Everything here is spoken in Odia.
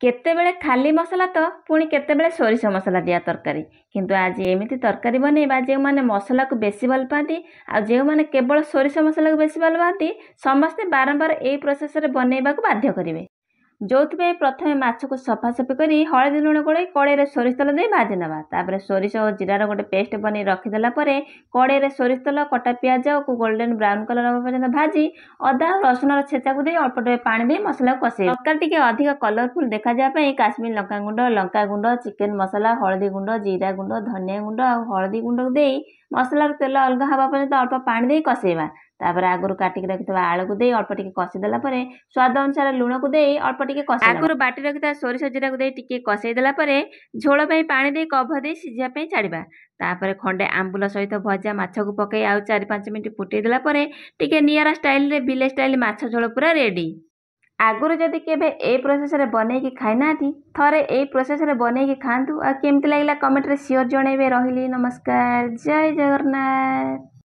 କେତେବେଳେ ଖାଲି ମସଲା ତ ପୁଣି କେତେବେଳେ ସୋରିଷ ମସଲା ଦିଆ ତରକାରୀ। କିନ୍ତୁ ଆଜି ଏମିତି ତରକାରୀ ବନେଇବା ଯେଉଁମାନେ ମସଲାକୁ ବେଶୀ ଭଲ ପାଆନ୍ତି ଆଉ ଯେଉଁମାନେ କେବଳ ସୋରିଷ ମସଲାକୁ ବେଶୀ ଭଲ ପାଆନ୍ତି ସମସ୍ତେ ବାରମ୍ବାର ଏଇ ପ୍ରୋସେସରେ ବନେଇବାକୁ ବାଧ୍ୟ କରିବେ। ଯୋଉଥିପାଇଁ ପ୍ରଥମେ ମାଛକୁ ସଫାସଫି କରି ହଳଦୀ ଲୁଣ ଗୋଳେଇ କଡ଼େଇରେ ସୋରିଷ ତେଲ ଦେଇ ଭାଜି ନେବା। ତାପରେ ସୋରିଷ ଓ ଜିରାର ଗୋଟେ ପେଷ୍ଟ ବନେଇ ରଖିଦେଲା ପରେ କଡ଼େଇରେ ସୋରିଷ ତେଲ, କଟା ପିଆଜକୁ ଗୋଲ୍ଡେନ୍ ବ୍ରାଉନ୍ କଲର୍ ହେବା ପର୍ଯ୍ୟନ୍ତ ଭାଜି ଅଦା ଆଉ ରସୁଣର ଛେଚାକୁ ଦେଇ ଅଳ୍ପ ଟିକେ ପାଣି ଦେଇ ମସଲାକୁ କଷେଇବା। ତରକାରୀ ଟିକେ ଅଧିକ କଲରଫୁଲ୍ ଦେଖାଯିବା ପାଇଁ କାଶ୍ମୀର ଲଙ୍କାଗୁଣ୍ଡ, ଲଙ୍କାଗୁଣ୍ଡ, ଚିକେନ ମସଲା, ହଳଦୀ ଗୁଣ୍ଡ, ଜିରା ଗୁଣ୍ଡ, ଧନିଆ ଗୁଣ୍ଡ ଆଉ ହଳଦୀ ଗୁଣ୍ଡକୁ ଦେଇ ମସଲାର ତେଲ ଅଲଗା ହେବା ପର୍ଯ୍ୟନ୍ତ ଅଳ୍ପ ପାଣି ଦେଇ କଷେଇବା। ତାପରେ ଆଗରୁ କାଟିକି ରଖିଥିବା ଆଳୁକୁ ଦେଇ ଅଳ୍ପ ଟିକେ କଷିଦେଲା ପରେ ସ୍ୱାଦ ଅନୁସାରେ ଲୁଣକୁ ଦେଇ ଅଳ୍ପ ଟିକେ କଷେଇ ଆଗରୁ ବାଟି ରଖିଥିବା ସୋରିଷ ଜିରାକୁ ଦେଇ ଟିକେ କଷେଇ ଦେଲା ପରେ ଝୋଳ ପାଇଁ ପାଣି ଦେଇ କଭର ଦେଇ ସିଝିବା ପାଇଁ ଛାଡ଼ିବା। ତାପରେ ଖଣ୍ଡେ ଆମ୍ବୁଲ ସହିତ ଭଜା ମାଛକୁ ପକାଇ ଆଉ 4-5 ମିନିଟ୍ ଫୁଟେଇ ଦେଲା ପରେ ଟିକେ ନିଆରା ଷ୍ଟାଇଲରେ ବିଲେଇ ଷ୍ଟାଇଲ ମାଛ ଝୋଳ ପୁରା ରେଡି। ଆଗରୁ ଯଦି କେବେ ଏଇ ପ୍ରୋସେସରେ ବନେଇକି ଖାଇନାହାନ୍ତି ଥରେ ଏଇ ପ୍ରୋସେସରେ ବନେଇକି ଖାଆନ୍ତୁ। ଆଉ କେମିତି ଲାଗିଲା କମେଣ୍ଟରେ ସିଓର ଜଣେଇବେ। ରହିଲି, ନମସ୍କାର, ଜୟ ଜଗନ୍ନାଥ।